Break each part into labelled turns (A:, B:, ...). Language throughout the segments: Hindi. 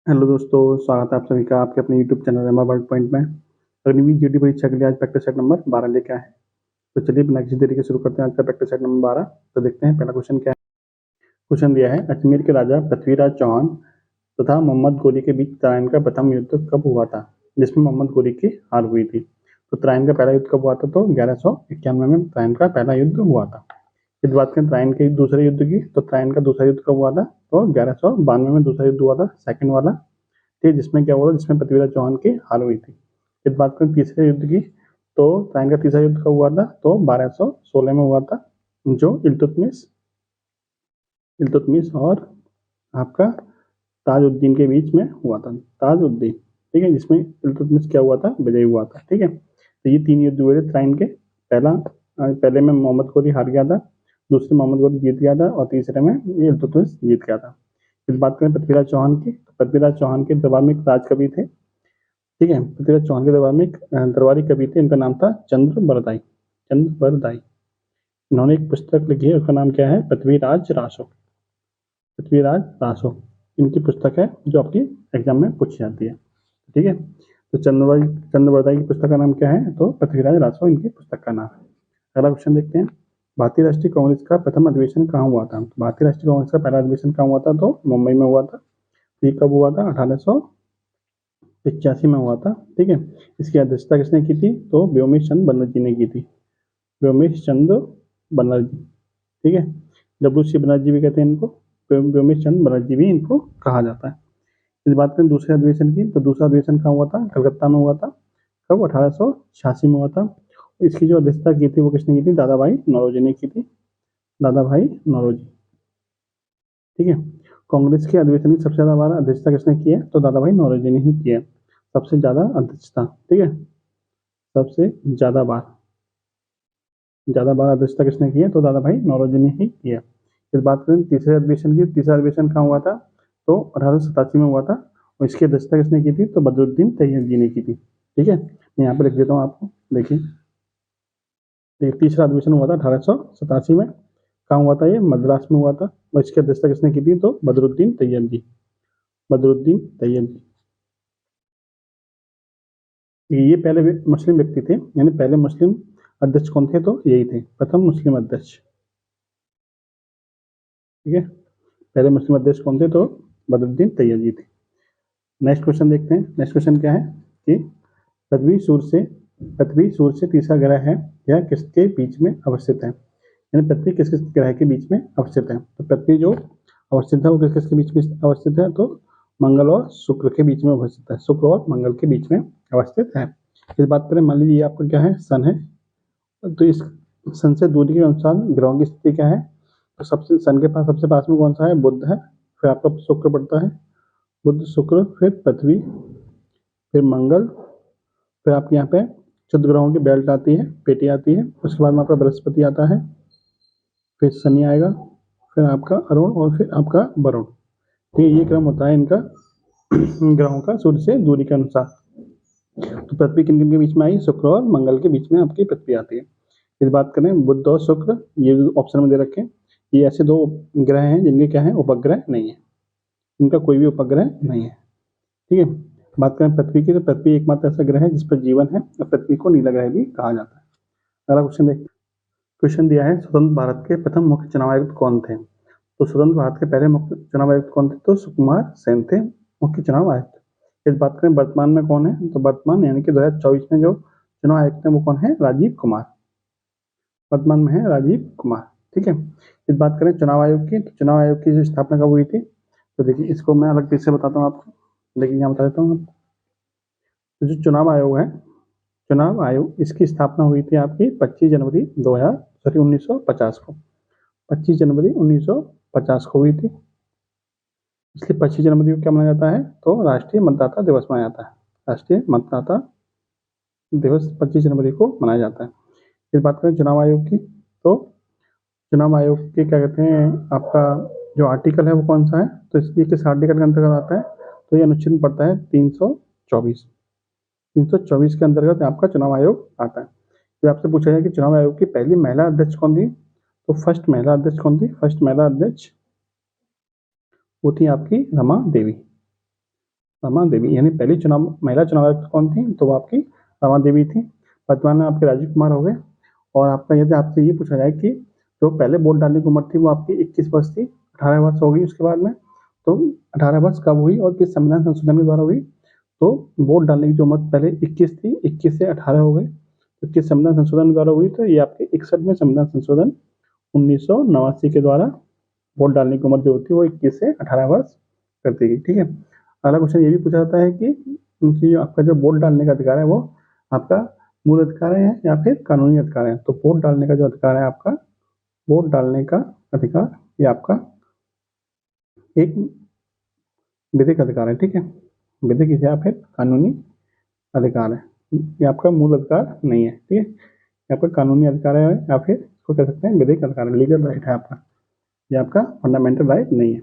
A: हेलो दोस्तों, स्वागत है आप सभी का आपके अपने YouTube channel MR world point में। अग्निवीर जीडी परीक्षा के लिए आज प्रैक्टिस सेट नंबर 12 लेके आए हैं। तो चलिए बिना किसी देरी के शुरू करते हैं आज का प्रैक्टिस सेट नंबर 12। तो देखते हैं पहला क्वेश्चन क्या है। क्वेश्चन दिया है, अजमेर के राजा पृथ्वीराज चौहान तथा मोहम्मद गोरी के बीच तराइन का प्रथम युद्ध कब हुआ था, जिसमें मोहम्मद गोरी की हार हुई थी। तो तराइन का पहला युद्ध कब हुआ था, तो 1191 में तराइन का पहला युद्ध हुआ था। यदि बात करें तराइन के दूसरे युद्ध की, तो तराइन का दूसरा युद्ध कब हुआ था, तो 1192 में दूसरा युद्ध हुआ था, सेकंड वाला। ठीक, जिसमें क्या हुआ था, जिसमें पृथ्वीराज चौहान की हार हुई थी। यदि बात करें तीसरे युद्ध की, तो तराइन का तीसरा युद्ध कब हुआ था, तो 1216 में हुआ था, जो इल्तुतमिश और आपका ताजुद्दीन के बीच में हुआ था। ताजुद्दीन, ठीक है, जिसमें इल्तुतमिश क्या हुआ था, विजयी हुआ था। ठीक है, तो ये तीन युद्ध हुए थे तराइन के। पहले में मोहम्मद गोरी हार गया था, दूसरे मोहम्मद गोरी जीत गया था और तीसरे में ये इल्तुतमिश जीत गया था। फिर बात करें पृथ्वीराज चौहान की, तो पृथ्वीराज चौहान के दरबार में एक राजकवि थे। ठीक है, पृथ्वीराज चौहान के दरबार में एक दरबारी कवि थे, इनका नाम था चंद्रबरदाई। इन्होंने एक पुस्तक लिखी है, उसका नाम क्या है, पृथ्वीराज रासो। इनकी पुस्तक है जो आपकी एग्जाम में पूछी जाती है। ठीक है, तो चंद्रबरदाई की पुस्तक का नाम क्या है, तो पृथ्वीराज रासो इनकी पुस्तक का नाम है। अगला क्वेश्चन देखते हैं, भारतीय राष्ट्रीय कांग्रेस का प्रथम अधिवेशन कहाँ हुआ था। भारतीय राष्ट्रीय कांग्रेस का पहला अधिवेशन कहाँ हुआ था, तो मुंबई में हुआ था। ये कब हुआ था, 1885 में हुआ था। ठीक है, इसकी अध्यक्षता किसने की थी, तो व्योमेश चंद्र बनर्जी ने की थी। व्योमेश चंद्र बनर्जी, ठीक है, WC बनर्जी भी कहते हैं इनको, व्योमेश चंद्र बनर्जी भी इनको कहा जाता है। इस बात करें दूसरे अधिवेशन की, तो दूसरा अधिवेशन कहाँ हुआ था, कलकत्ता में हुआ था। कब, 1886 में हुआ था। इसकी जो अध्यक्षता की थी वो किसने की थी, दादा भाई नौरोजी ने की थी, दादा भाई नौरोजी। ठीक है, कांग्रेस के अधिवेशन की सबसे ज्यादा बार अध्यक्षता किसने की है, तो दादा भाई नौरोजी ने ही की है, सबसे ज्यादा अध्यक्षता। ठीक है, सबसे ज्यादा बार अध्यक्षता किसने की है, तो दादा भाई नौरोजी ने ही की है। फिर बात करें तीसरे अधिवेशन की, तीसरा अधिवेशन कहाँ हुआ था, तो 1887 में हुआ था, और इसकी अध्यक्षता किसने की थी, तो बदरुद्दीन तैयबजी ने की थी। ठीक है, मैं यहाँ पर लिख देता हूँ आपको, देखिए तीसरा अधिवेशन हुआ था 1887 में। कहाँ हुआ था, ये मद्रास में हुआ था, और इसकी अध्यक्षता किसने की थी, तो बदरुद्दीन तैयबजी। ये पहले मुस्लिम व्यक्ति थे, यानी पहले मुस्लिम अध्यक्ष कौन थे, तो यही थे, प्रथम मुस्लिम अध्यक्ष। ठीक है, पहले मुस्लिम अध्यक्ष कौन थे, तो बदरुद्दीन तैयबजी थे। नेक्स्ट क्वेश्चन देखते हैं। नेक्स्ट क्वेश्चन क्या है कि पृथ्वी सूर्य से तीसरा ग्रह है, यह किसके बीच में अवस्थित है। यानी पृथ्वी किस किस ग्रह के बीच में अवस्थित है, तो पृथ्वी जो अवस्थित है वो किस किस के बीच में अवस्थित है, तो मंगल और शुक्र के बीच में अवस्थित है, शुक्र और मंगल के बीच में अवस्थित है। इस बात करें, मान लीजिए आपका क्या है, सन है, तो इस सन से दूरी के अनुसार ग्रहों की स्थिति क्या है, तो सन के पास सबसे पास में कौन सा है, बुध है, फिर आपका शुक्र पड़ता है, बुध शुक्र, फिर पृथ्वी, फिर मंगल, फिर आपके यहाँ पे चौदह ग्रहों की बेल्ट आती है, पेटी आती है, उसके बाद में आपका बृहस्पति आता है, फिर शनि आएगा, फिर आपका अरुण और फिर आपका वरुण। ठीक है, ये क्रम होता है इनका ग्रहों का सूर्य से दूरी के अनुसार। तो पृथ्वी किन किन के बीच में आई, शुक्र और मंगल के बीच में आपकी पृथ्वी आती है। इस बात करें बुध और शुक्र, ये ऑप्शन में दे रखे हैं, ये ऐसे दो ग्रह हैं जिनके क्या है, उपग्रह नहीं है, इनका कोई भी उपग्रह नहीं है। ठीक है, बात करें पृथ्वी की, तो पृथ्वी एकमात्र ऐसा ग्रह है जिस पर जीवन है, और पृथ्वी को नीला ग्रह भी कहा जाता है। अगला क्वेश्चन देखिए। क्वेश्चन दिया है, स्वतंत्र भारत के प्रथम मुख्य चुनाव आयुक्त कौन थे। तो स्वतंत्र भारत के पहले मुख्य चुनाव आयुक्त कौन थे, तो सुकुमार सेन थे मुख्य चुनाव आयुक्त। इस बात करें वर्तमान में कौन है, तो वर्तमान यानी कि 2024 में जो चुनाव आयुक्त है वो कौन है, राजीव कुमार, वर्तमान में है राजीव कुमार। ठीक है, इस बात करें चुनाव आयोग की, तो चुनाव आयोग की जो स्थापना कब हुई थी, तो देखिए इसको मैं अलग से बताता हूँ आपको, देखिए यहाँ बता देता हूँ आपको। तो जो चुनाव आयोग है, चुनाव आयोग, इसकी स्थापना हुई थी आपकी 25 जनवरी 1950 को, 25 जनवरी 1950 को हुई थी। इसलिए 25 जनवरी को क्या मनाया जाता है, तो राष्ट्रीय मतदाता दिवस मनाया जाता है, राष्ट्रीय मतदाता दिवस 25 जनवरी को मनाया जाता है। फिर बात करें चुनाव आयोग की, तो चुनाव आयोग के क्या कहते हैं, आपका जो आर्टिकल है वो कौन सा है, तो इसलिए किस आर्टिकल के अंतर्गत आता है, तो ये अनुच्छेद पड़ता है 324 के अंतर्गत आपका चुनाव आयोग आता है। फिर आपसे पूछा जाए कि चुनाव आयोग की पहली महिला अध्यक्ष कौन थी, तो फर्स्ट महिला अध्यक्ष कौन थी, फर्स्ट महिला अध्यक्ष वो थी आपकी रमा देवी, रमा देवी, यानी पहली चुनाव महिला चुनाव आयुक्त कौन थी, तो वो आपकी रमा देवी थी। वर्तमान में आपके राजीव कुमार हो गए। और आपका यदि आपसे ये पूछा जाए कि जो पहले वोट डालने की उम्र थी वो आपकी 21 वर्ष थी, 18 वर्ष हो गई उसके बाद में, तो 18 वर्ष कब हुई और किस संविधान संशोधन के द्वारा हुई, तो वोट डालने की जो उम्र पहले 21 थी, 21 से 18 हो गई, तो किस संविधान संशोधन द्वारा हुई, तो ये आपके 61वें संविधान संशोधन 1989 के द्वारा वोट डालने की उम्र जो होती है वो 21 से 18 वर्ष कर दी गई। ठीक है। अगला क्वेश्चन ये भी पूछा जाता है कि उनकी आपका जो वोट डालने का अधिकार है वो आपका मूल अधिकार है या फिर कानूनी अधिकार है, तो वोट डालने का जो अधिकार है आपका, वोट डालने का अधिकार ये आपका एक विधिक अधिकार है। ठीक है, विधिक या फिर कानूनी अधिकार है, ये आपका मूल अधिकार नहीं है। ठीक है, ये आपका कानूनी अधिकार है या फिर इसको कह सकते हैं विधिक अधिकार है, लीगल राइट है आपका, ये आपका फंडामेंटल राइट नहीं है।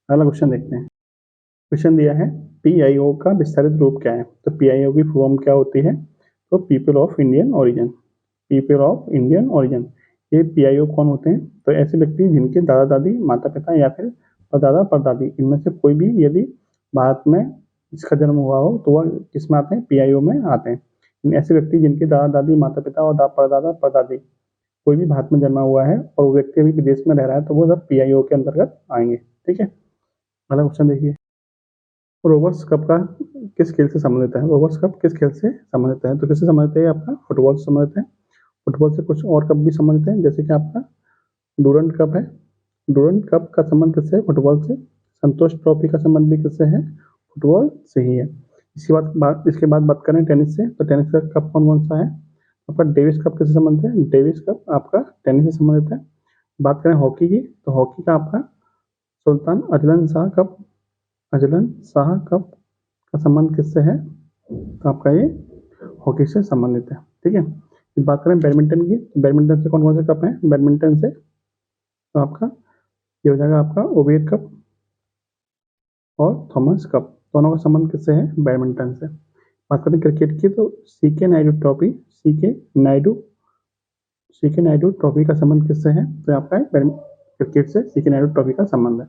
A: अगला क्वेश्चन देखते हैं। क्वेश्चन दिया है पीआईओ का विस्तारित रूप क्या है, तो पीआईओ की फॉर्म क्या होती है, तो people of Indian origin, people of Indian origin. ये पीआईओ कौन होते हैं, तो ऐसे व्यक्ति जिनके दादा दादी माता पिता या फिर परदादा परदादी इनमें से कोई भी यदि भारत में जिसका जन्म हुआ हो तो वह किस में आते हैं, पीआईओ में आते हैं। ऐसे व्यक्ति जिनके दादा दादी माता पिता और परदादा परदादी कोई भी भारत में जन्मा हुआ है और वो व्यक्ति अभी विदेश में रह रहा है तो वो सब पीआईओ के अंतर्गत आएंगे। ठीक है, अगला क्वेश्चन देखिए। रोवर्स कप का किस खेल से संबंधित है, रोवर्स कप किस खेल से संबंधित है, तो किससे संबंधित है, आपका फुटबॉल से संबंधित है। फुटबॉल से कुछ और कप भी संबंधित है, जैसे कि आपका डूरंट कप है। डूरंट कप का संबंध किससे है, फुटबॉल से। संतोष ट्रॉफी का संबंध भी किससे है, फुटबॉल से ही है। इसके बाद बात करें टेनिस से, तो टेनिस का कप कौन कौन सा है, आपका डेविस कप किससे संबंधित है, डेविस कप आपका टेनिस से संबंधित है। बात करें हॉकी की, तो हॉकी का आपका Sultan Azlan Shah cup, Azlan Shah cup का संबंध किससे है, तो आपका ये हॉकी से संबंधित है। ठीक है, फिर बात करें बैडमिंटन की, बैडमिंटन से कौन कौन से कप हैं, बैडमिंटन से तो आपका ये हो जाएगा आपका ओवेर कप और थॉमस कप, दोनों का संबंध किससे है, बैडमिंटन से। बात करें क्रिकेट की, तो CK Naidu trophy, CK Naidu trophy का संबंध किससे है, तो आपका क्रिकेट से सीके नायडू ट्रॉफी का संबंध है।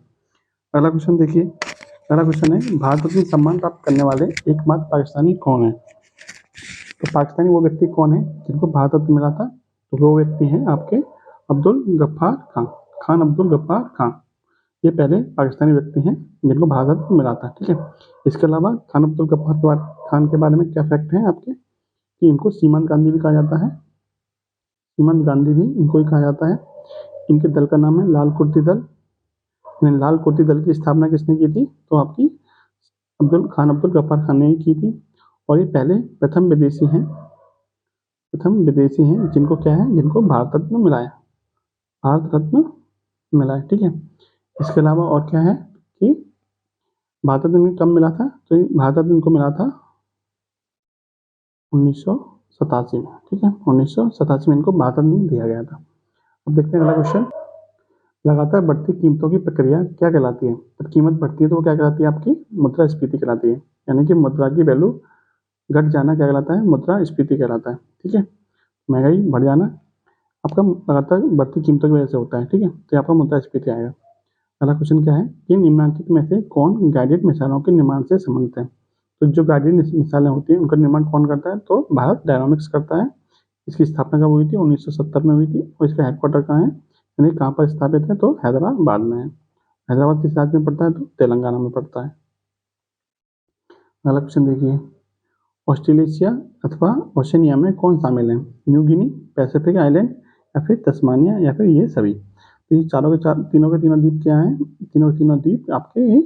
A: अगला क्वेश्चन देखिए। अगला क्वेश्चन है भारत रत्न सम्मान प्राप्त करने वाले एकमात्र पाकिस्तानी कौन है, तो पाकिस्तानी वो व्यक्ति कौन है जिनको भारत रत्न मिला था, तो वो व्यक्ति हैं आपके अब्दुल गफ्फार खान, खान अब्दुल गफ्फार खान। ये पहले पाकिस्तानी व्यक्ति हैं जिनको भारत रत्न मिला था। ठीक है, इसके अलावा खान अब्दुल गफ्फार खान के बारे में क्या फैक्ट है आपके, कि इनको सीमांत गांधी भी कहा जाता है, सीमांत गांधी भी इनको ही कहा जाता है। इनके दल का नाम है लाल कुर्ती दल। लाल कुर्ती दल की स्थापना किसने की थी, तो आपकी अब्दुल गफ्फार खान ने ही की थी। और ये पहले प्रथम विदेशी हैं जिनको क्या है, जिनको भारत रत्न मिला है, भारत रत्न मिला है। ठीक है, इसके अलावा और क्या है कि भारत रत्न कब मिला था, तो भारत रत्न इनको मिला था 1987 में। ठीक है, 1987 में इनको भारत रत्न दिया गया था। अब देखते हैं अगला क्वेश्चन। लगातार बढ़ती कीमतों की प्रक्रिया क्या कहलाती है, जब कीमत बढ़ती है तो वो क्या कहलाती है, आपकी मुद्रास्फीति कहलाती है, यानी कि मुद्रा की वैल्यू घट जाना क्या कहलाता है, मुद्रास्फीति कहलाता है। ठीक है, महंगाई बढ़ जाना आपका लगातार बढ़ती कीमतों की वजह से होता है। ठीक है, तो आपका मुद्रास्फीति आएगा। अगला क्वेश्चन क्या है कि निम्नलिखित में से कौन गाइडेड मिसाइलों के निर्माण से संबंधित है, तो जो गाइडेड मिसाइलें होती हैं उनका निर्माण कौन करता है, तो भारत डायनामिक्स करता है। इसकी स्थापना कब हुई थी, 1970 में हुई थी। और इसका हेडक्वार्टर कहाँ है, यानी कहाँ पर स्थापित है, तो हैदराबाद में है। हैदराबाद किस राज्य में पड़ता है, तो तेलंगाना में पड़ता है। अगला क्वेश्चन देखिए। ऑस्ट्रेलेशिया अथवा ओशनिया में कौन शामिल है, न्यू गिनी, पैसिफिक आइलैंड या फिर तस्मानिया या फिर ये सभी। तो ये तीनों के तीनों द्वीप क्या हैं, तीनों के तीनों द्वीप आपके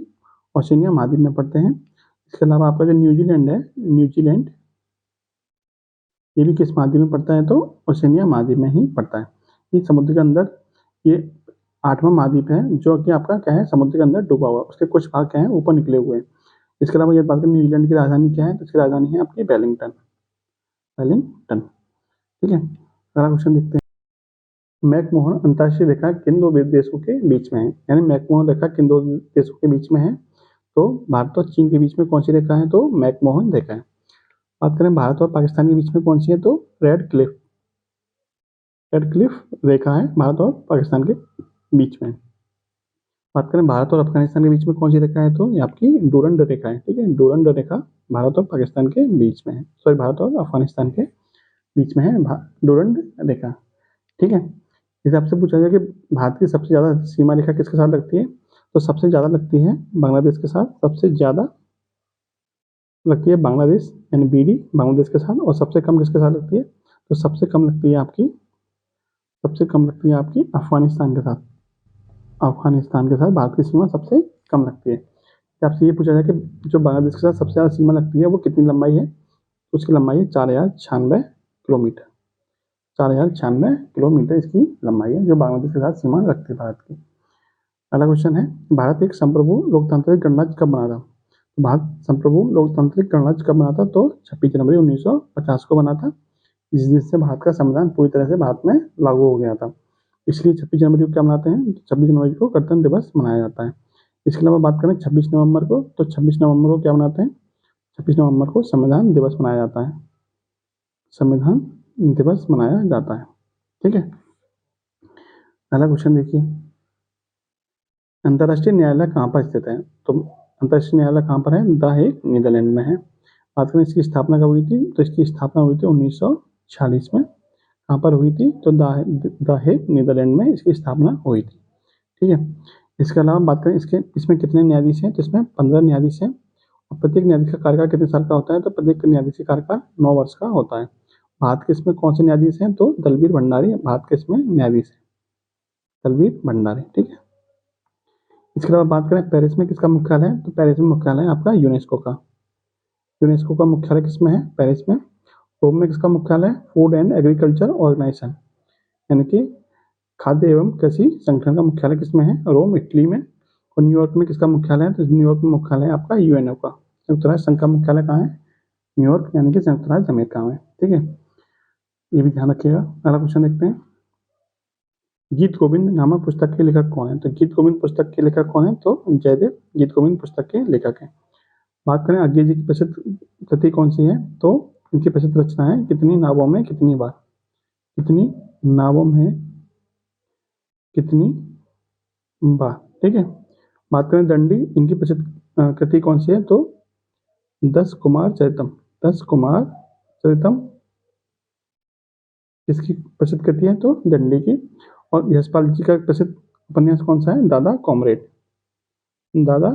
A: ओशनिया महाद्वीप में पड़ते हैं। इसके अलावा आपका जो न्यूजीलैंड है, न्यूजीलैंड ये भी किस महाद्वीप में पड़ता है, तो ओशनिया महाद्वीप में ही पड़ता है। ये समुद्र के अंदर ये 8वां महाद्वीप है जो कि आपका क्या है, समुद्र के अंदर डूबा हुआ है। उसके कुछ भाग क्या है, ऊपर निकले हुए हैं। इसके अलावा ये बात करें न्यूजीलैंड की राजधानी क्या है, तो इसकी राजधानी है आपकी वेलिंगटन। ठीक है, अगला क्वेश्चन देखते हैं। मैकमोहन अंतर्राष्ट्रीय रेखा किन दो देशों के बीच में है, यानी मैकमोहन रेखा किन दो देशों के बीच में है, तो भारत और चीन के बीच में कौन सी रेखा है, तो मैकमोहन रेखा है। बात करें भारत और पाकिस्तान के बीच में कौन सी है, तो रेड क्लिफ रेखा है भारत और पाकिस्तान के बीच में। बात करें भारत और अफगानिस्तान के बीच में कौन सी रेखा है, तो ये आपकी डूरंड रेखा है, ठीक है। डूरंड रेखा भारत और पाकिस्तान के बीच में है, सॉरी भारत और अफगानिस्तान के बीच में है डूरंड रेखा, ठीक है। इसे आपसे पूछा जाए कि भारत की सबसे ज़्यादा सीमा रेखा किसके साथ लगती है, तो सबसे ज़्यादा लगती है बांग्लादेश के साथ, सबसे ज़्यादा लगती है बांग्लादेश यानी बीडी बांग्लादेश के साथ, और सबसे कम किसके साथ लगती है, तो सबसे कम लगती है आपकी अफगानिस्तान के साथ। अफगानिस्तान के साथ भारत की सीमा सबसे कम लगती है। आपसे ये पूछा जाए कि जो बांग्लादेश के साथ सबसे ज़्यादा सीमा लगती है वो कितनी लंबाई है, उसकी लंबाई है 4096 किलोमीटर। 4096 किलोमीटर इसकी लंबाई है जो बांग्लादेश के साथ सीमा लगती है भारत की। अगला क्वेश्चन है, भारत एक संप्रभु लोकतांत्रिक गणराज्य कब बना था, तो भारत संप्रभु लोकतांत्रिक गणराज्य कब बना था, तो 26 जनवरी 1950 को बना था, जिससे भारत का संविधान पूरी तरह से भारत में लागू हो गया था। इसलिए 26 जनवरी को क्या मनाते हैं, 26 जनवरी को गणतंत्र दिवस मनाया जाता है। इसके अलावा बात करें 26 नवंबर को, तो 26 नवंबर को क्या मनाते हैं, 26 नवंबर को संविधान दिवस मनाया जाता है, संविधान दिवस मनाया जाता है, ठीक है। अगला क्वेश्चन देखिए, अंतर्राष्ट्रीय न्यायालय कहाँ पर स्थित है, तो अंतर्राष्ट्रीय न्यायालय कहाँ पर है, द हेग नीदरलैंड में है। बात करें इसकी स्थापना कब हुई थी, तो इसकी स्थापना हुई थी 1946 में। कहाँ पर हुई थी, तो द हेग नीदरलैंड में इसकी स्थापना हुई थी, ठीक है। इसके अलावा बात करें इसमें कितने न्यायाधीश हैं, तो इसमें 15 न्यायाधीश हैं, और प्रत्येक न्यायाधीश का कार्यकाल कितने साल का होता है, तो प्रत्येक न्यायाधीश का कार्यकाल 9 वर्ष का होता है। भारत के इसमें कौन से न्यायाधीश हैं, तो दलबीर भंडारी भारत के इसमें न्यायाधीश है, दलबीर भंडारी, ठीक है। इसके अलावा बात करें पेरिस में किसका मुख्यालय है, तो पेरिस में मुख्यालय है आपका यूनेस्को का। यूनेस्को का मुख्यालय किसमें है, पेरिस में। रोम में किसका मुख्यालय है, फूड एंड एग्रीकल्चर ऑर्गेनाइजेशन यानी कि खाद्य एवं कृषि संगठन का मुख्यालय किसमें है, रोम इटली में। और न्यूयॉर्क में किसका मुख्यालय है, तो न्यूयॉर्क में मुख्यालय है आपका यूएनओ का, संयुक्त राष्ट्र संघ का मुख्यालय कहाँ है, न्यूयॉर्क यानी कि संयुक्त राज्य अमेरिका में, ठीक है। ये भी ध्यान रखिएगा। अगला क्वेश्चन देखते हैं, गीत गोविंद नामक पुस्तक के लेखक कौन है, तो गीत गोविंद पुस्तक के लेखक कौन है, तो जयदेव गीत गोविंद पुस्तक के लेखक हैं। बात करें अज्ञे जी की प्रसिद्ध कृति कौन सी है, तो इनकी प्रसिद्ध रचना है कितनी नावों में कितनी बार, कितनी नावों में कितनी बार, ठीक है। बात करें दंडी, इनकी प्रसिद्ध कृति कौन सी है, तो 10 कुमार चरितम। 10 कुमार चरितम किसकी प्रसिद्ध कृति है, तो दंडी की। और यशपाल जी का प्रसिद्ध उपन्यास कौन सा है, दादा कॉमरेड। दादा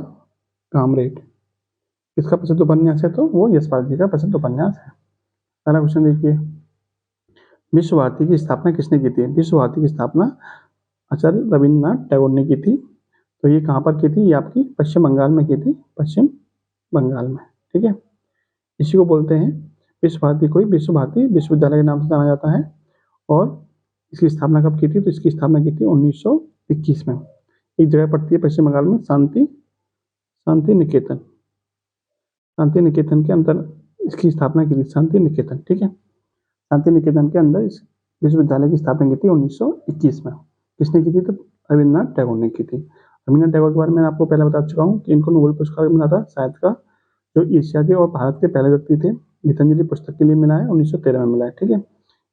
A: कामरेड किसका प्रसिद्ध उपन्यास है, तो वो यशपाल जी का प्रसिद्ध उपन्यास है। अगला क्वेश्चन देखिए, विश्व भारती की स्थापना किसने की थी, विश्व भारती की स्थापना आचार्य रविन्द्रनाथ टैगोर ने की थी। तो ये कहाँ पर की थी, ये आपकी पश्चिम बंगाल में की थी, पश्चिम बंगाल में, ठीक है। इसी को बोलते हैं विश्व भारती को ही विश्व भारती विश्वविद्यालय के नाम से जाना जाता है। और इसकी स्थापना कब की थी, तो इसकी स्थापना की थी 1921 में। एक जगह पड़ती है पश्चिम बंगाल में, शांति निकेतन, शांति निकेतन के अंदर इसकी स्थापना की थी, शांति निकेतन, ठीक है। शांति निकेतन के अंदर इस विश्वविद्यालय की स्थापना की थी 1921 में। किसने की थी, तो रविन्द्रनाथ टैगोर ने की थी। रविन्द्रनाथ टैगोर के बारे में आपको पहले बता चुका हूँ कि इनको नोबेल पुरस्कार मिला था साहित्य का, जो एशिया के और भारत के पहले व्यक्ति थे। गीतांजलि पुस्तक के लिए मिला है, 1913 में मिला है, ठीक है।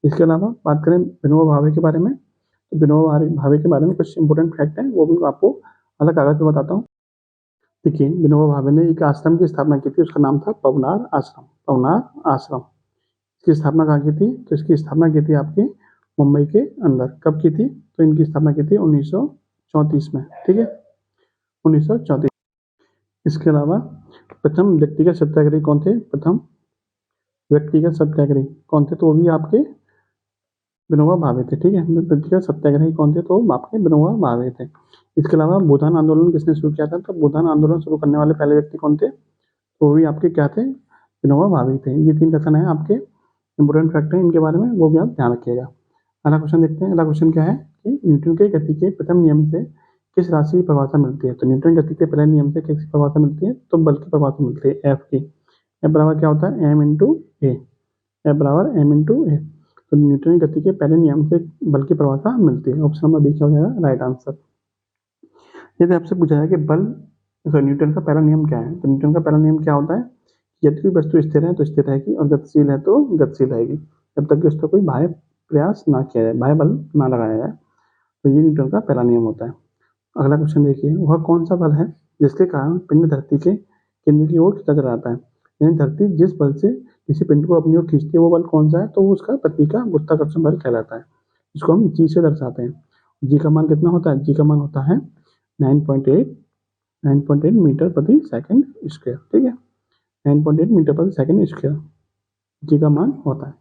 A: इसके अलावा बात करें विनोबा भावे के बारे में, तो विनोबा भावे के बारे में कुछ इंपॉर्टेंट फैक्ट है, वो भी आपको अलग कागज में बताता हूँ। देखिए, विनोबा भावे ने एक आश्रम की स्थापना की थी, उसका नाम था पवनार आश्रम, पवनार आश्रम। इसकी स्थापना कहाँ की थी, तो इसकी स्थापना की थी आपके मुंबई के अंदर। कब की थी, तो इनकी स्थापना की थी 1934 में, ठीक है, 1934। इसके अलावा प्रथम व्यक्तिगत सत्याग्रही कौन थे, प्रथम व्यक्तिगत सत्याग्रही कौन थे, तो वो भी आपके विनोबा भावे थे, ठीक है। व्यक्तिगत सत्याग्रही कौन थे, तो आपके विनोबा भावे थे। इसके अलावा भूदान आंदोलन किसने शुरू किया था, तो भूदान आंदोलन शुरू करने वाले पहले व्यक्ति कौन थे, तो वो भी आपके क्या थे, विनोबा भावे थे। ये 3 कथन है आपके इंपोर्टेंट फैक्ट है इनके बारे में, वो भी आप ध्यान रखिएगा। अगला क्वेश्चन देखते हैं। अगला क्वेश्चन क्या है कि न्यूटन के गति के प्रथम नियम से किस राशि की परिभाषा मिलती है, तो न्यूटन गति के पहले नियम से किसकी परिभाषा मिलती है, तो बल की परिभाषा मिलती है, एफ की। एफ बराबर क्या होता है, एम इंटू ए, एफ बराबर एम इंटू ए। तो न्यूटन गति के पहले नियम से बल की परिभाषा मिलती है। ऑप्शन नंबर बी क्या हो जाएगा राइट आंसर। यदि आपसे पूछा है कि न्यूटन का पहला नियम क्या है, तो न्यूटन का पहला नियम क्या होता है, यदि कोई वस्तु स्थिर है तो स्थिर रहेगी, और गतिशील है तो गतिशील रहेगी, जब तक कि उस पर कोई बाह्य प्रयास ना किया जाए, बाह्य बल ना लगाया जाए। तो ये न्यूटन का पहला नियम होता है। अगला क्वेश्चन देखिए, वह कौन सा बल है जिसके कारण पिंड धरती के केंद्र की ओर खींचा चला जाता है? यानी धरती जिस बल से किसी पिंड को अपनी ओर खींचती है वो बल कौन सा है, तो वो उसका पृथ्वी का गुरुत्वाकर्षण बल कहलाता है। इसको हम जी से दर्शाते हैं। जी का मान कितना होता है? जी का मान होता है 9.8 मीटर प्रति सेकंड स्क्वायर। ठीक है, 9.8 मीटर प्रति सेकंड स्क्वायर जी का मान होता है।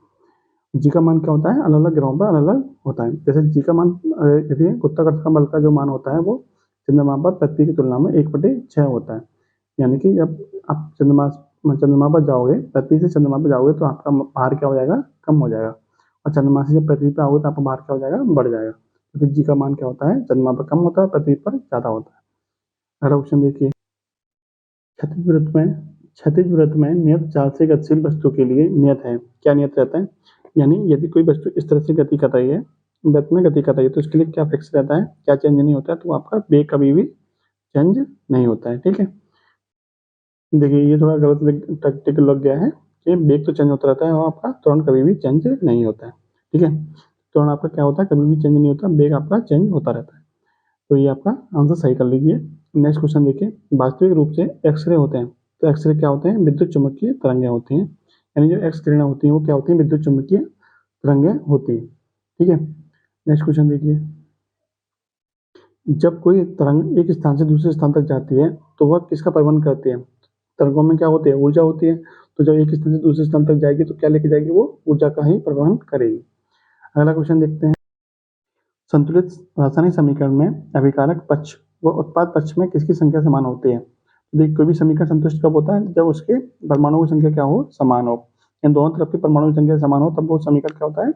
A: जी का मान क्या होता है? अलग अलग ग्रहों पर अलग अलग होता है। जैसे जी का मान यदि गुरुत्वाकर्षण बल का जो मान होता है वो चंद्रमा पर पृथ्वी की तुलना में 1/6 होता है। यानी कि जब आप चंद्रमा पर जाओगे, पृथ्वी से चंद्रमा पर जाओगे तो आपका भार क्या हो जाएगा? कम हो जाएगा। और चंद्रमा से जब पृथ्वी पर आओगे तो आपका भार क्या हो जाएगा? बढ़ जाएगा। क्योंकि जी का मान क्या होता है? चंद्रमा पर कम होता है, पृथ्वी पर ज्यादा होता है। अगला क्वेश्चन देखिए, क्षैतिज वृत्त में नियत चाल से गतिशील वस्तु के लिए नियत है। क्या नियत रहता है? यानी यदि कोई वस्तु इस तरह से गति कर रही है, वृत्त में गति कर रही है, तो इसके लिए क्या फिक्स रहता है? क्या चेंज नहीं होता है? तो आपका वेग कभी भी चेंज नहीं होता है। ठीक है, देखिए ये थोड़ा गलत टैक्टिकल लग गया है कि वेग तो चेंज होता रहता है और आपका त्वरण कभी भी चेंज नहीं होता है। ठीक है, त्वरण आपका क्या होता है? कभी भी चेंज नहीं होता, वेग आपका चेंज होता रहता है। तो ये आपका आंसर सही कर लीजिए। नेक्स्ट क्वेश्चन देखिए, वास्तविक रूप से एक्सरे होते हैं, तो एक्सरे क्या होते हैं? विद्युत चुम्बकीय तरंगें होती हैं। यानी जो एक्स किरणें होती हैं वो क्या होती हैं? विद्युत चुम्बकीय तरंगें होती हैं। ठीक है, नेक्स्ट क्वेश्चन देखिए, जब कोई तरंग एक स्थान से दूसरे स्थान तक जाती है तो वह किसका परिवहन करती है? तरंगों में क्या होती है? ऊर्जा होती है। तो जब एक स्थान से दूसरे स्थान तक जाएगी तो क्या लेके जाएगी? वो ऊर्जा का ही परिवहन करेगी। अगला क्वेश्चन देखते हैं, संतुलित रासायनिक समीकरण में अभिकारक पक्ष व उत्पाद पक्ष में किसकी संख्या समान होती है? देखिए, कोई भी समीकरण संतुष्ट कब होता है? जब उसके परमाणुओं की संख्या क्या हो? समान हो। इन दोनों तरफ की परमाणु की संख्या समान हो तब वो समीकरण क्या होता है?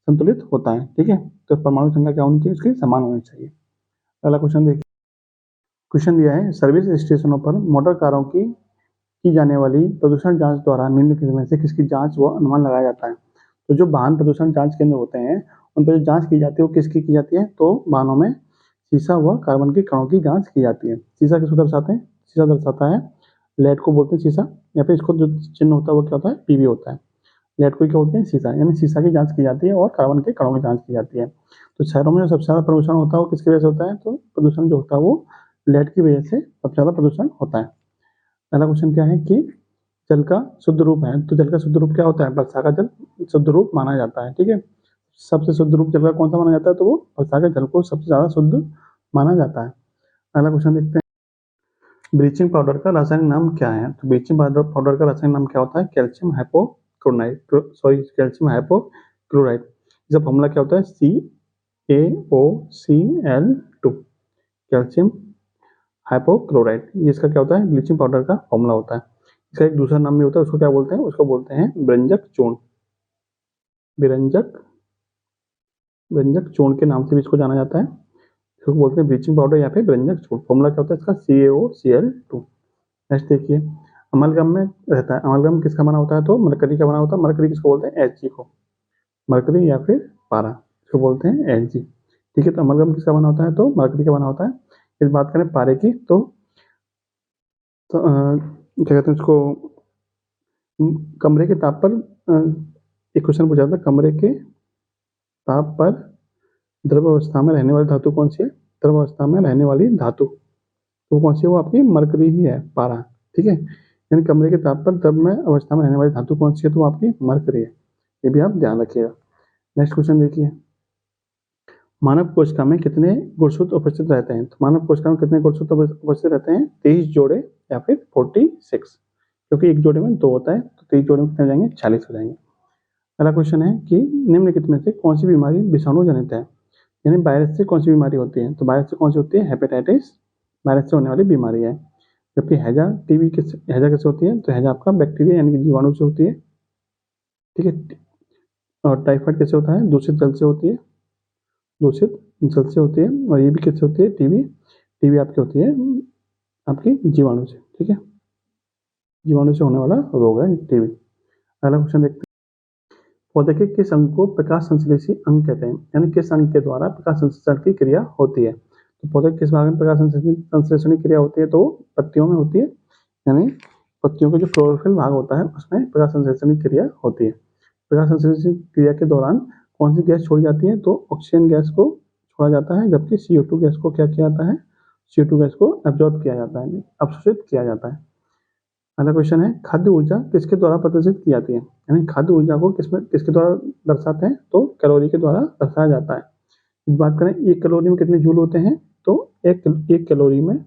A: संतुलित होता है। ठीक है, तो परमाणु संख्या क्या होनी चाहिए? उसकी समान होनी चाहिए। अगला क्वेश्चन देखिए, क्वेश्चन दिया है, सर्विस स्टेशनों पर मोटर कारों की जाने वाली प्रदूषण जांच द्वारा निम्नलिखित में से किसकी जांच व अनुमान लगाया जाता है? तो जो वाहन प्रदूषण जांच केंद्र होते हैं उन पर जो जांच की जाती है वो किसकी की जाती है? तो वाहनों में शीशा व कार्बन के कणों की जांच की जाती है। शीशा किसको दर्शाते हैं? शीशा दर्शाता है लेड को बोलते हैं शीशा, या फिर इसको जो चिन्ह होता है वो क्या होता है? पीवी होता है। लेड को क्या बोलते हैं? शीशा। यानी शीशा की जांच की जाती है और कार्बन के कणों की जांच की जाती है। तो शहरों में जो सबसे ज्यादा प्रदूषण होता है वो किसकी वजह से होता है? तो प्रदूषण जो होता है वो लेड की वजह से सबसे ज्यादा प्रदूषण होता है। पहला क्वेश्चन क्या है कि जल का शुद्ध रूप है, तो जल का शुद्ध रूप क्या होता है? वर्षा का जल शुद्ध रूप माना जाता है। ठीक है, सबसे शुद्ध रूप जल का कौन सा माना जाता है? तो वो वर्षा के जल को सबसे ज्यादा शुद्ध माना जाता है। अगला क्वेश्चन देखते हैं, ब्लीचिंग पाउडर का रासायनिक नाम क्या है? तो ब्लीचिंग पाउडर का रासायनिक नाम क्या होता है? Calcium hypochlorite, sorry calcium hypochlorite. इसका फॉर्मूला क्या होता है? CaOCl2, calcium hypochloride. ये इसका क्या होता है? ब्लीचिंग पाउडर का फॉर्मूला होता है। इसका एक दूसरा नाम भी होता है, उसको क्या बोलते हैं? उसको बोलते हैं व्यंजक चूर्ण। व्यंजक चूर्ण के नाम से भी इसको जाना जाता है। इसको बोलते हैं ब्लीचिंग पाउडर या फिर व्यंजक चूर्ण। फॉर्मूला क्या होता है इसका? CaOCl2। नेक्स्ट देखिए, अमलगम में रहता है, अमलगम किसका बना होता है? तो मरकरी का बना होता है। मरकरी किसको बोलते हैं? Hg को। मरकरी या फिर पारा, इसको बोलते हैं Hg। ठीक है, तो अमलगम किसका बना होता है? तो मरकरी का बना होता है। इस बात करें पारे की तो क्या कहते हैं उसको, कमरे के ताप पर एक क्वेश्चन पूछा था, कमरे के ताप पर द्रव अवस्था में रहने वाली धातु कौन सी है? द्रव अवस्था में रहने वाली धातु वो कौन सी है? वो आपकी मरकरी ही है, पारा। ठीक है, यानी कमरे के ताप पर द्रव में अवस्था में रहने वाली धातु कौन सी है? तो वो आपकी मरकरी है। ये भी आप ध्यान रखिएगा। नेक्स्ट क्वेश्चन देखिए, मानव कोशिका में कितने गुणसूत्र उपस्थित रहते हैं? तो मानव कोशिका में कितने गुणसूत्र उपस्थित रहते हैं? 23 जोड़े या फिर 46, क्योंकि एक जोड़े में 2 होता है, तो 23 जोड़े में कितने हो जाएंगे? 40 हो जाएंगे। अगला क्वेश्चन है कि निम्नलिखित में से कौन सी बीमारी विषाणु जनित है? यानी वायरस से कौन सी बीमारी होती है? तो वायरस से कौन सी होती है? हेपेटाइटिस वायरस से होने वाली बीमारी है। जबकि हैजा कैसे होती है? तो हैजा आपका बैक्टीरिया यानी कि जीवाणु से होती है। ठीक है, और टाइफाइड कैसे होता है? दूषित जल से होती है, और ये भी कैसे होती है? टीबी आपकी होती है आपकी जीवाणु से। ठीक है, जीवाणु से होने वाला रोग है टीबी। अगला क्वेश्चन देखते हैं, पौधे के किस अंग को प्रकाश संश्लेषी अंग कहते हैं? यानी किस अंग के द्वारा प्रकाश संश्लेषण की क्रिया होती है? तो पौधे के किस भाग में प्रकाश संश्लेषण की क्रिया होती है? तो पत्तियों में होती है। यानी पत्तियों का जो क्लोरोफिल भाग होता है उसमें प्रकाश संश्लेषण की क्रिया होती है। प्रकाश संश्लेषण क्रिया के दौरान कौन सी गैस छोड़ी जाती है? तो ऑक्सीजन गैस को छोड़ा जाता है, जबकि CO2 गैस को क्या किया जाता है? CO2 गैस को एब्जॉर्ब किया जाता है, अवशोषित किया जाता है। अगला क्वेश्चन है खाद्य ऊर्जा किसके द्वारा प्रदर्शित की जाती है, यानी खाद्य ऊर्जा को किसके द्वारा दर्शाते हैं, तो कैलोरी के द्वारा दर्शाया जाता है। बात करें एक कैलोरी में कितने जूल होते हैं, तो एक कैलोरी में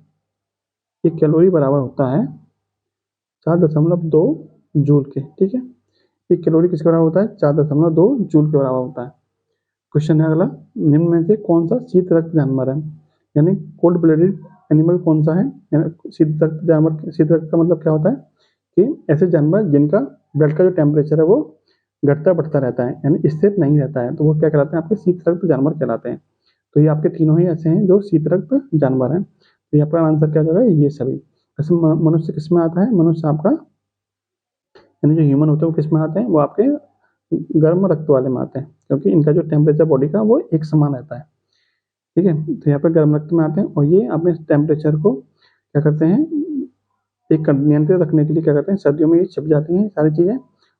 A: एक कैलोरी बराबर होता है 4.2 जूल के। ठीक है, एक कैलोरी किसके बराबर होता है, 4.2 जूल के बराबर होता है। क्वेश्चन है अगला, निम्न में से कौन सा शीत रक्त जानवर है, यानी कोल्ड ब्लडेड एनिमल कौन सा है। शीत रक्त जानवर, शीत रक्त का मतलब क्या होता है कि ऐसे जानवर जिनका ब्लड का जो टेम्परेचर है वो घटता बढ़ता रहता है, यानी स्थिर नहीं रहता है, तो वो क्या कहलाते हैं, आपके शीत रक्त जानवर कहलाते हैं। तो ये आपके तीनों ही ऐसे हैं जो शीत रक्त जानवर हैं। तो यहाँ पर आंसर क्या जाएगा, ये सभी। ऐसे मनुष्य किस में आता है, मनुष्य आपका यानी जो ह्यूमन होते हैं वो किस में आते हैं, वो आपके गर्म रक्त वाले में आते हैं, क्योंकि इनका जो टेम्परेचर बॉडी का वो एक समान रहता है। ठीक है, तो यहाँ पे गर्म रक्त में आते हैं, और ये अपने टेम्परेचर को क्या करते हैं, एक नियंत्रित रखने के लिए क्या करते हैं, सर्दियों में ये छिप जाती हैं सारी चीज़ें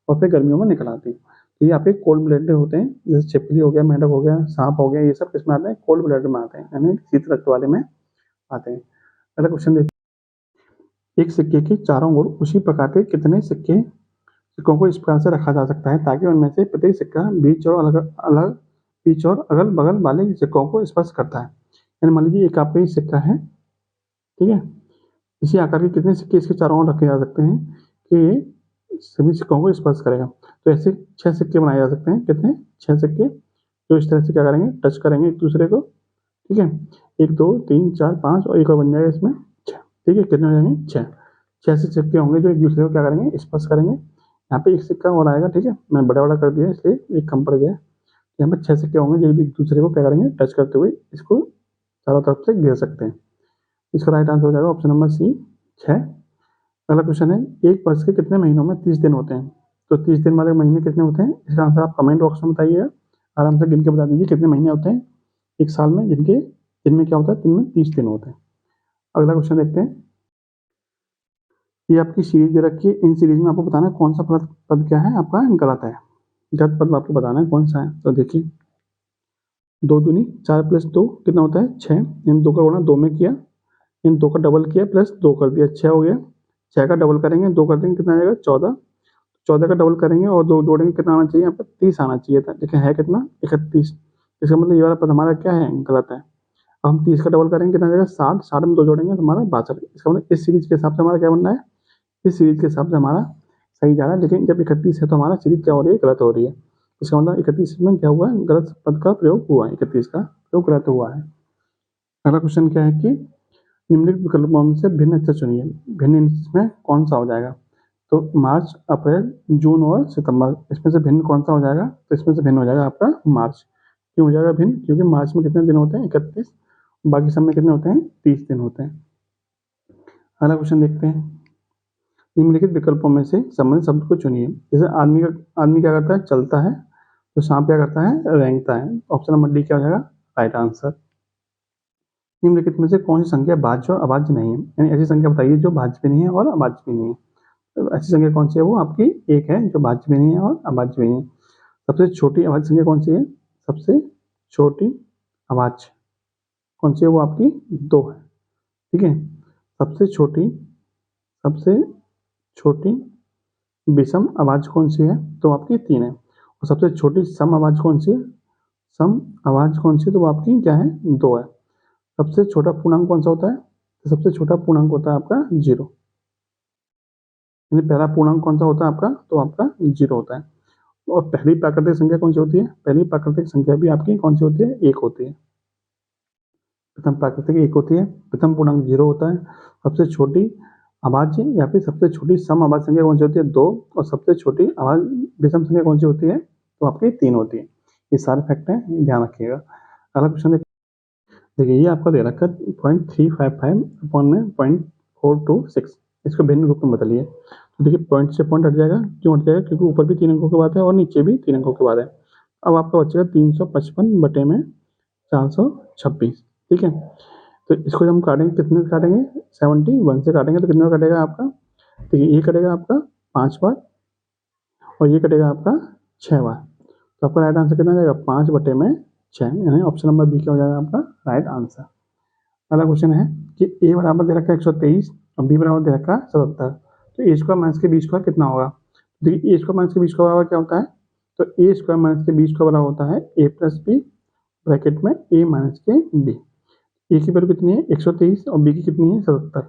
A: और फिर गर्मियों में निकल आती हैं। तो ये आपके कोल्ड ब्लडेड होते हैं, जैसे छिपकली हो गया, मेंढक हो गया, सांप हो गया, ये सब किस में आते हैं, कोल्ड ब्लडेड में आते हैं, यानी शीत रक्त वाले में आते हैं। अगला क्वेश्चन देखिए, एक सिक्के के चारों ओर उसी प्रकार के कितने सिक्कों को इस प्रकार से रखा जा सकता है ताकि उनमें से प्रत्येक सिक्का बीच और अगल बगल वाले सिक्कों को स्पर्श करता है। यानी मान लीजिए एक आपका ये सिक्का है, ठीक है, इसी आकार के कितने सिक्के इसके चारों ओर रखे जा सकते हैं कि ये सभी सिक्कों को स्पर्श करेगा। तो ऐसे 6 सिक्के बनाए जा सकते हैं, कितने, 6 सिक्के, जो इस तरह से क्या करेंगे, टच करेंगे एक दूसरे को। ठीक है, 1 2 3 4 5 और एक और बन जाएगा इसमें 6। ठीक है, कितने हो जाएंगे, 6 ऐसे सिक्के होंगे जो एक दूसरे को क्या करेंगे, स्पर्श करेंगे। यहाँ पे एक सिक्का और आएगा, ठीक है, मैं बड़ा बड़ा कर दिया इसलिए एक कम पड़ गया। यहाँ पे 6 सिक्के होंगे जो एक दूसरे को क्या करेंगे, टच करते हुए इसको चारों तरफ से घेर सकते हैं। इसका राइट आंसर हो जाएगा ऑप्शन नंबर सी, 6। अगला क्वेश्चन है, एक वर्ष के कितने महीनों में 30 दिन होते हैं, तो 30 दिन वाले महीने कितने होते हैं, इसका आंसर आप कमेंट बॉक्स में बताइएगा, आराम से गिन के बता दीजिए कितने महीने होते हैं एक साल में, जिनमें क्या होता है, दिन में 30 दिन होते हैं। अगला क्वेश्चन देखते हैं, ये आपकी सीरीज दे रखी है, इन सीरीज में आपको बताना है कौन सा पद क्या है आपका गलत है, गलत पद आपको बताना है कौन सा है। तो देखिए, 2 दूनी 4 प्लस 2 कितना होता है, 6, इन 2 का गुणा 2 में किया, इन 2 का डबल किया प्लस 2 कर दिया, 6 हो गया। 6 का डबल करेंगे, 2 कर देंगे, कितना आ जाएगा, 14। 14 का डबल करेंगे और 2 जोड़ेंगे, कितना आना चाहिए यहाँ पर, 30 आना चाहिए था, लेकिन है कितना, 31। इसका मतलब ये वाला पद हमारा क्या है, गलत है। अब हम 30 का डबल करेंगे, कितना आ जाएगा, 60। 60 में 2 जोड़ेंगे तो हमारा 62। इसका मतलब इस सीरीज के हिसाब से हमारा क्या बनना है, इस सीरीज के हिसाब से हमारा सही जा रहा है, लेकिन जब 31 है तो हमारा सीरीज क्या हो रही है, गलत हो रही है। इसका मतलब 31 में क्या हुआ है, गलत पद का प्रयोग हुआ है, 31 का प्रयोग गलत हुआ है। अगला क्वेश्चन क्या है कि निम्नलिखित विकल्पों में से भिन्न अक्षर चुनिए, भिन्न इसमें कौन सा हो जाएगा, तो मार्च, अप्रैल, जून और सितंबर, इसमें से भिन्न कौन सा हो जाएगा, तो इसमें से भिन्न हो जाएगा आपका मार्च। क्यों हो जाएगा भिन्न, क्योंकि मार्च में कितने दिन होते हैं, 31, बाकी सब में कितने होते हैं, 30 दिन होते हैं। अगला क्वेश्चन देखते हैं, निम्नलिखित विकल्पों में से संबंधित शब्द को चुनिए। जैसे आदमी क्या करता है, चलता है, तो सांप क्या करता है, रेंगता है। ऑप्शन नंबर डी क्या हो जाएगा, राइट आंसर। निम्नलिखित में से कौन सी संख्या भाज्य और अभाज्य नहीं है, यानी ऐसी संख्या बताइए जो भाज्य भी नहीं है और अभाज्य भी नहीं है। तो ऐसी संख्या कौन सी है, वो आपकी 1 है जो भाज्य भी नहीं है और अभाज्य भी नहीं है। सबसे छोटी अभाज्य संख्या कौन सी है, सबसे छोटी अभाज्य कौन सी है, वो आपकी 2 है। ठीक है, सबसे छोटी विषम अभाज्य कौन सी है, तो आपकी 3 है। और सबसे छोटी सम अभाज्य कौन सी है, सम अभाज्य कौन सी है, तो वो आपकी क्या है, 2 है। सबसे छोटा पूर्णांक कौन सा होता है, तो सबसे छोटा पूर्णांक होता है आपका 0, यानी पहला पूर्णांक कौन सा होता है आपका, तो आपका 0 होता है। और पहली प्राकृतिक संख्या कौन सी होती है, पहली प्राकृतिक संख्या भी आपकी कौन सी होती है, 1 होती है। प्रथम प्राकृतिक 1 होती है, प्रथम पूर्णांक 0 होता है। सबसे छोटी अभाज्य या फिर सबसे छोटी सम अभाज्य संख्या कौन सी होती है, 2, और सबसे छोटी विषम संख्या कौन सी होती है, तो आपकी 3 होती है। ये सारे फैक्ट हैं, ध्यान रखिएगा। अगला क्वेश्चन देखिए, ये आपका दे रखा है 0.355 अपॉन में 0.426, इसको भिन्न रूप में बदलिए। तो देखिए, पॉइंट से पॉइंट हट जाएगा, क्यों हट जाएगा, क्योंकि ऊपर भी 3 अंकों के बाद है और नीचे भी 3 अंकों के बाद है। अब आपका बचेगा 355 बटे में 426। ठीक है, तो इसको जब हम काटेंगे, कितने से काटेंगे, 71 से काटेंगे, तो कितने में कटेगा आपका, देखिए ये कटेगा आपका 5 बार और ये कटेगा आपका 6 बार। तो आपका राइट आंसर कितना जाएगा, 5 बटे में 6, यानी ऑप्शन नंबर बी क्या हो जाएगा आपका राइट आंसर। अगला क्वेश्चन है कि ए बराबर दे रखा है 123 और बी बराबर दे रखा है 77, तो ए स्क्वायर माइनस के बी स्क्वायर कितना होगा। देखिए ए स्क्वायर माइनस के बी स्क्वायर बराबर क्या होता है, तो ए स्क्वायर माइनस के बी स्क्वायर बराबर होता है ए प्लस बी ब्रैकेट में ए माइनस के बी। ए की वैल्यू कितनी है 123 और बी की कितनी है 77,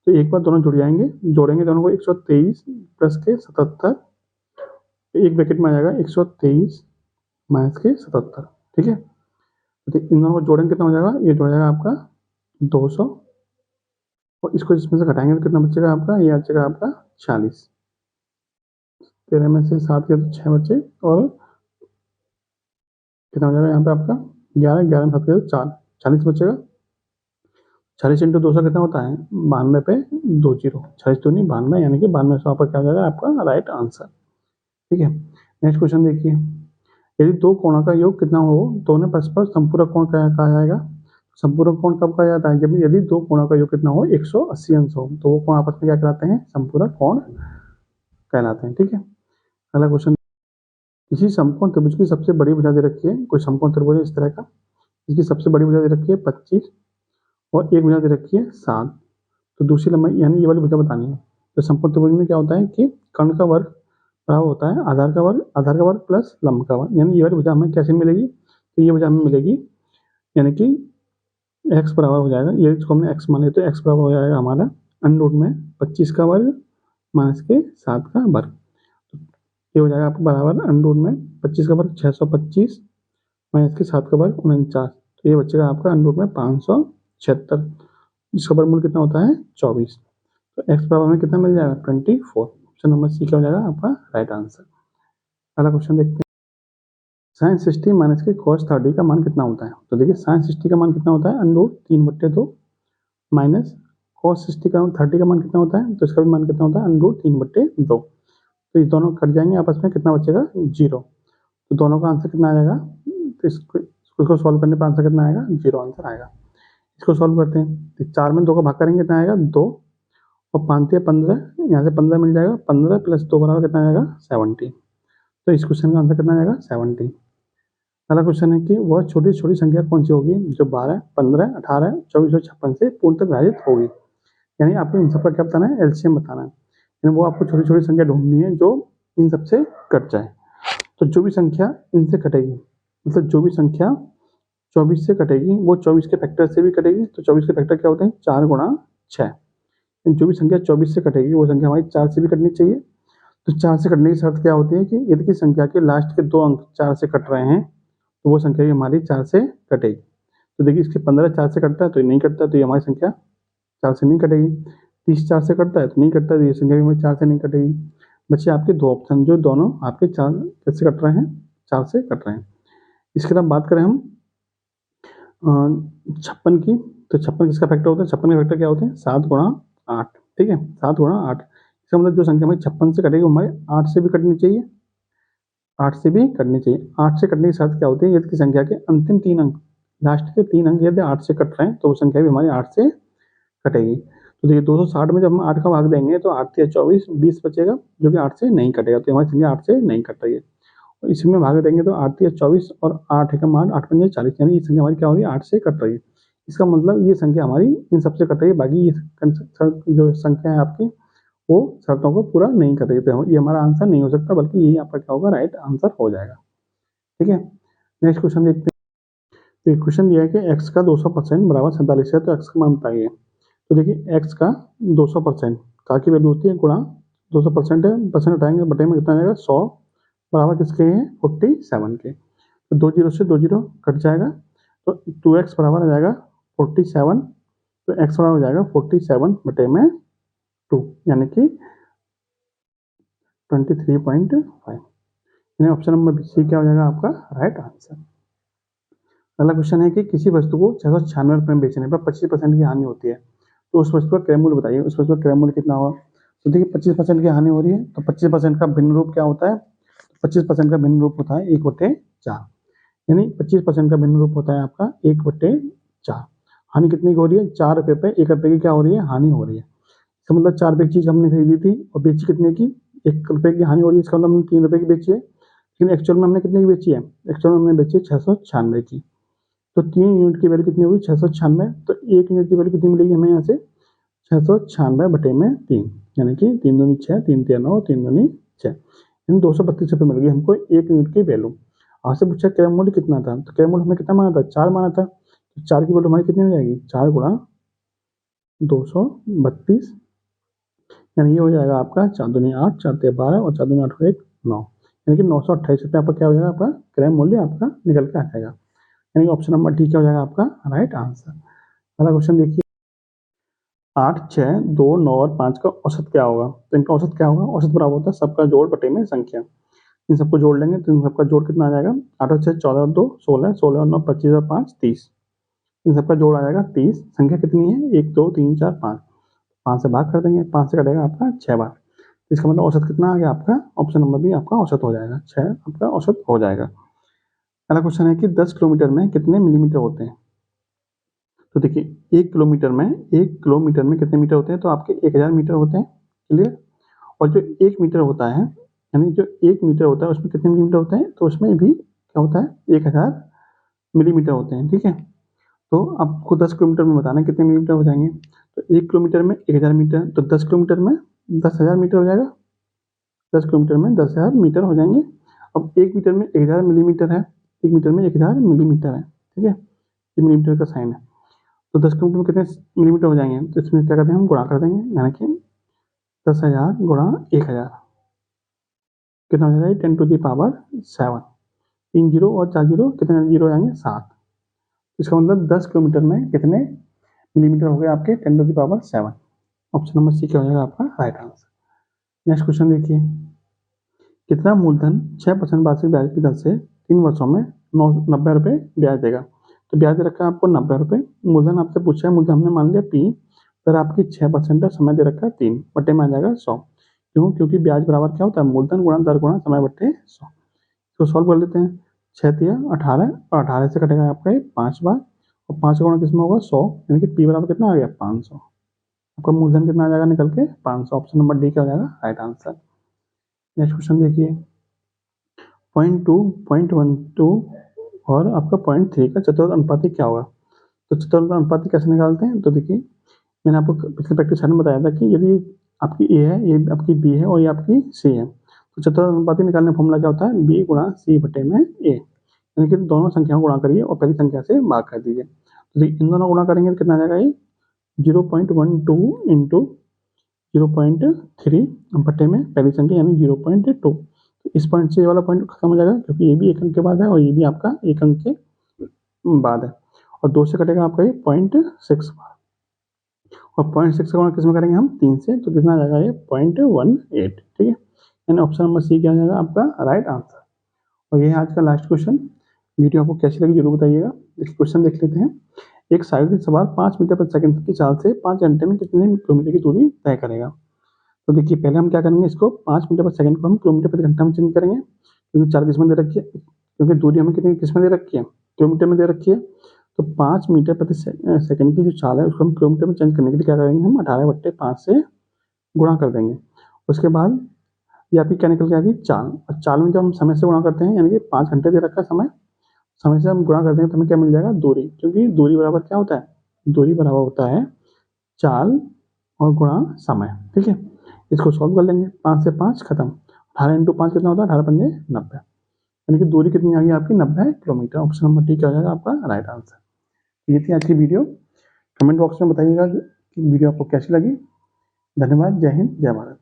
A: तो एक बार दोनों जुड़ जाएंगे, जोड़ेंगे दोनों को 123 प्लस के 77, एक ब्रैकेट में आ जाएगा 123 माइनस के 77, ठीक है। तो इन दोनों को जोड़ेंगे कितना हो जाएगा, ये जुड़ जाएगा आपका 200 और इसको इसमें से घटाएंगे तो कितना बचेगा आपका, ये बचेगा आपका 40। 13 में से 7 के तो 6 बचे और कितना हो जाएगा यहाँ पे आपका 11, 11 में 7 के तो 4, 40 बचेगा। 40 इंटू 200 कितना होता है 92 पे 2 जीरो, 40 तो नहीं 92, यानी कि 92 से पर क्या हो जाएगा आपका राइट आंसर, ठीक है। नेक्स्ट क्वेश्चन देखिए, यदि दो कोणों का योग कितना हो तो उन्हें परस्पर संपूरक कोण कहा जाएगा। संपूरक कोण कब कहा जाता है, जब यदि दो कोणों का योग कितना हो 180 अंश हो, तो वो कोण आपस में क्या कहलाते हैं, संपूरक कोण कहलाते हैं, ठीक है। अगला क्वेश्चन, किसी समकोण त्रिभुज की सबसे बड़ी भुजा दे रखी है, कोई समकोण त्रिभुज है इस तरह का, इसकी सबसे बड़ी भुजा दे रखी है 25 और एक भुजा दे रखी है 7, तो दूसरी लंबाई यानी ये वाली भुजा बतानी है। तो समकोण त्रिभुज में क्या होता है कि कर्ण का वर्ग बराबर होता है आधार का वर्ग प्लस लंब का वर्ग, यानी ये वाली भुजा हमें कैसे मिलेगी, तो ये भुजा हमें मिलेगी यानी कि x बराबर हो जाएगा, ये इसको हमने x मान लिया तो x बराबर हो जाएगा हमारा अंडर में 25 का वर्ग माइनस के 7 का वर्ग, ये हो जाएगा आपको बराबर अंडर में 25 का वर्ग 625 माइनस के 7 का वर्ग 49, तो ये बचेगा आपका अंडर में 576, जिसका वर्गमूल कितना होता है 24, तो x बराबर में कितना मिल जाएगा 24। ऑप्शन नंबर सी क्या हो जाएगा आपका राइट आंसर। अगला क्वेश्चन देखते हैं, साइन 60 माइनस के cos 30 का मान कितना होता है। तो देखिए साइन 60 का मान कितना होता है अंडर 3/2 माइनस cos 60 का 30 का मान कितना होता है, तो इसका भी मान कितना होता है अंडर 3/2, तो ये दोनों कट जाएंगे आपस में, कितना बचेगा 0, तो दोनों का आंसर कितना आ जाएगा, तो इसको सॉल्व करने पर आंसर कितना आएगा 0 आंसर आएगा। इसको सॉल्व करते हैं, तो 4 में 2 का भाग करेंगे कितना आएगा 2 और 5 15, यहाँ से 15 मिल जाएगा, 15 प्लस 2 बराबर कितना आएगा 70, तो इस क्वेश्चन का आंसर कितना आएगा 70। अगला क्वेश्चन है कि वह छोटी छोटी संख्या कौन सी होगी जो 12, 15, 18, 24 और 56 से पूर्णतः विभाजित होगी, यानी आपको इन सब का क्या बताना है एलसीएम बताना है, यानी वो आपको छोटी छोटी संख्या ढूंढनी है जो इन सबसे कट जाए। तो जो भी संख्या इनसे कटेगी, मतलब जो भी संख्या 24 से कटेगी वो 24 के फैक्टर से भी कटेगी, तो 24 के फैक्टर क्या होते हैं 4 गुणा 6, जो भी संख्या 24 से कटेगी वो संख्या हमारी 4 से भी कटनी चाहिए। तो 4 से कटने की शर्त क्या होती है कि यदि की संख्या के लास्ट के 2 अंक 4 से कट रहे हैं तो वो संख्या भी हमारी 4 से कटेगी। तो देखिए इसके 15 4 से कटता है तो ये नहीं कटता, तो ये हमारी संख्या 4 से नहीं कटेगी। 30 4 से कटता है तो नहीं कटता, तो ये संख्या भी हमारी 4 से नहीं कटेगी। बच्चे आपके दो ऑप्शन जो दोनों आपके 4 कैसे कट रहे हैं 4 से कट रहे हैं। इसके बाद बात करें हम 56 की, तो 56 किसका फैक्टर होता है, 56 के फैक्टर क्या होते हैं 7 गुणा 8, ठीक है 7 गुणा 8, इसका मतलब जो संख्या हमारी 56 से कटेगी वो हमारे 8 से भी कटनी चाहिए, 8 से भी कटनी चाहिए। 8 से कटने के साथ क्या होती है यदि की संख्या के अंतिम 3 अंक लास्ट के 3 अंक यदि 8 से कट रहे हैं तो वो संख्या भी हमारी 8 से कटेगी। तो देखिए 260 में जब हम 8 का भाग देंगे तो 8 या 24 20 बचेगा जो कि 8 से नहीं कटेगा, तो हमारी संख्या 8 से नहीं कट रही है। और इसमें भाग देंगे तो 8 या 24 और 8 का मान 8 पंजे 40, यानी ये संख्या हमारी क्या हो रही है 8 से कट रही है। इसका मतलब ये संख्या हमारी इन सबसे कट रही है, बाकी ये जो संख्या है आपकी वो शर्तों को पूरा नहीं कर रही है, तो ये हमारा आंसर नहीं हो सकता, बल्कि यही आपका क्या होगा राइट आंसर हो जाएगा, ठीक है। नेक्स्ट क्वेश्चन देखते हैं, तो क्वेश्चन दिया है कि x का 200% बराबर 47 है, तो x का मान बताइए। तो देखिए x का 200% का की वैल्यू होती है गुणा 200% है, परसेंट हटाएंगे बटे में कितना आएगा 100 बराबर किसके हैं 47 के, तो 2 जीरो से 2 जीरो कट जाएगा, तो 2x बराबर आ जाएगा 47, तो x बराबर हो जाएगा 47 बटे में 2 यानी कि 23.5, यानी ऑप्शन नंबर सी क्या हो जाएगा आपका राइट आंसर। अगला क्वेश्चन है कि किसी वस्तु को 696 रुपये में बेचने पर 25% की हानि होती है, तो उस वस्तु का क्रय मूल्य बताइए, उस वस्तु का क्रय मूल्य कितना होगा। तो देखिए 25% की हानि हो रही है, तो 25% का भिन्न रूप क्या होता है, 25% का भिन्न रूप होता है 1/4, यानी 25% का भिन्न रूप होता है आपका 1/4। हानि कितनी की हो रही है 4 रुपये पे 1 रुपये की क्या हो रही है हानि हो रही है, इसका मतलब 4 रुपये की चीज़ हमने खरीदी थी और बेची कितने की 1 रुपये की हानि हो रही है, इसका मतलब हमने 3 रुपये की बेची है, लेकिन एक्चुअल में हमने कितने की बेची है, एक्चुअल में हमने बेची है 696 की। तो 3 यूनिट की वैल्यू कितनी होगी 696। तो 1 यूनिट की वैल्यू कितनी मिलेगी हमें यहाँ से 696 बटे में 3, यानी कि 3 दूनी 6, 3 तिया 9, 3 दूनी 6, यानी 232 रुपये मिल गई हमको 1 यूनिट की वैल्यू। आपसे पूछा क्रय मूल्य कितना था, तो क्रय मूल्य हमने कितना माना था 4 माना था। तो 4 की वैल्यू हमारी कितनी हो जाएगी 4 गुणा 232, यानी ये हो जाएगा आपका 4 दूनी 8, 4 तिया 12 और 4 दूनी 8 1 9, यानी कि 928 रुपये आपका क्या हो जाएगा आपका क्रय मूल्य आपका निकल के आ जाएगा, यानी कि ऑप्शन नंबर डी क्या हो जाएगा आपका राइट आंसर। अगला क्वेश्चन देखिए 8, 6, 2, 9 और 5 का औसत क्या होगा। तो इनका औसत क्या होगा, औसत बराबर होता है सबका जोड़ बटे में संख्या। इन सबको जोड़ लेंगे तो इन सबका जोड़ कितना आ जाएगा 8 और 6 14 और 2 16, 16 और 9 25 और 5 30, इन सबका जोड़ आ जाएगा 30। संख्या कितनी है 1 2 3 4 5, 5 से भाग कर देंगे, 5 से कटेगा आपका 6 बार, इसका मतलब औसत कितना आ गया आपका ऑप्शन नंबर बी आपका औसत हो जाएगा 6 आपका औसत हो जाएगा। अगला क्वेश्चन है कि 10 किलोमीटर में कितने मिलीमीटर होते हैं। तो देखिए 1 किलोमीटर में कितने मीटर होते हैं, तो आपके 1000 मीटर होते हैं, क्लियर। और जो 1 मीटर होता है, यानी जो 1 मीटर होता है उसमें कितने मिलीमीटर होते हैं, तो उसमें भी क्या होता है 1000 मिलीमीटर होते हैं, ठीक है। तो आपको 10 किलोमीटर में बताना है कितने मिलीमीटर हो जाएंगे। तो 1 किलोमीटर में 1000 मीटर, तो 10 किलोमीटर में 10,000 मीटर हो जाएगा, 10 किलोमीटर में 10,000 मीटर हो जाएंगे। अब 1 मीटर में 1000 मिलीमीटर है, 1 मीटर में 1000 मिलीमीटर है, ठीक है, ये मिलीमीटर का साइन है। तो 10 किलोमीटर में कितने मिलीमीटर हो जाएंगे, तो इसमें क्या करते हैं हम गुणा कर देंगे, यानी कि 10,000 गुणा 1000 कितना हो जाएगा 10 टू द पावर 7, 3 जीरो और 4 जीरो कितने जीरो हो जाएंगे 7। इसका मतलब 10 किलोमीटर में कितने मिलीमीटर हो गए आपके 10 to the power 7, option number C क्या हो जाएगा आपका राइट आंसर। नेक्स्ट क्वेश्चन देखिए कितना मूलधन 6% वार्षिक ब्याज की दर से 3 वर्षों में 90 रुपये ब्याज देगा। तो ब्याज दे रखा है आपको 90 रुपये, मूलधन आपसे पूछा है, मूलधन हमने मान लिया पी, पर आपकी 6% समय दे रखा है 3 बटे में आ जाएगा 100, क्यों, क्योंकि ब्याज बराबर क्या होता है मूलधन गुणा दर गुणा समय बटे 100। तो सॉल्व कर लेते हैं, 6 तिया 18 और 18 से कटेगा आपका 5 बार, और 5 का गुणा किसमें होगा 100, यानी कि पी बराबर कितना आ गया 500, आपका मूलधन कितना आ जाएगा निकल के 500, ऑप्शन नंबर डी क्या हो जाएगा राइट आंसर। नेक्स्ट क्वेश्चन देखिए 0.2, 0.12 और आपका 0.3 का चतुर्थ अनुपाती क्या होगा। तो चतुर्थ अनुपाती कैसे निकालते हैं, तो देखिए मैंने आपको पिछले प्रैक्टिस में बताया था कि यदि आपकी ए है, ये आपकी बी है और ये आपकी सी है, तो चतुर्थ अनुपाती निकालने का फॉर्मूला क्या होता है बी गुणा सी बटे में ए, यानी कि दोनों संख्याओं को गुणा करिए और पहली संख्या से भाग कर दीजिए। तो देखिए इन दोनों गुणा करेंगे तो कितना आ जाएगा ये 0.12 इंटू 0.3 बटे में पहली संख्या यानी 0.2। तो इस पॉइंट से ये वाला पॉइंट खत्म हो जाएगा, क्योंकि ये भी एक अंक के बाद है और ये भी आपका एक अंक के बाद है, और 2 से कटेगा आपका ये 0.6 और 0.6 का गुणा किसमें करेंगे हम 3 से, तो कितना आ जाएगा ये 0.18, ठीक है, यानी ऑप्शन नंबर सी क्या आ जाएगा आपका राइट आंसर। और ये है आज का लास्ट क्वेश्चन। वीडियो आपको कैसी लगी जरूर बताइएगा। इस क्वेश्चन देख लेते हैं, एक साइकिल सवार 5 मीटर प्रति सेकंड की चाल से 5 घंटे में कितने किलोमीटर की दूरी तय करेगा। तो देखिए पहले हम क्या करेंगे, इसको 5 मीटर प्रति सेकंड को हम किलोमीटर प्रति घंटा में चेंज करेंगे, क्योंकि 4 किस्में दे रखी है, क्योंकि दूरी हमें कितनी किस्में दे रखी है किलोमीटर में दे रखी है। तो 5 मीटर प्रति सेकंड की जो चाल है उसको हम किलोमीटर में चेंज करने के लिए क्या करेंगे हम 18/5 से गुणा कर देंगे। उसके बाद ये आपकी क्या निकल के आएगी चाल, और चाल में जब हम समय से गुणा करते हैं यानी कि 5 घंटे दे रखा है समय से हम गुणा करते हैं तो हमें क्या मिल जाएगा दूरी, क्योंकि दूरी बराबर क्या होता है, दूरी बराबर होता है चाल और गुणा समय, ठीक है। इसको सॉल्व कर लेंगे, 5 से 5 खत्म, 18 इंटू 5 कितना होता है 18 पंजे 90, यानी कि दूरी कितनी आ गई आपकी 90 किलोमीटर, ऑप्शन नंबर डी क्या हो जाएगा आपका राइट आंसर। ये थी आज की वीडियो, कमेंट बॉक्स में बताइएगा कि वीडियो आपको कैसी लगी। धन्यवाद, जय हिंद, जय भारत।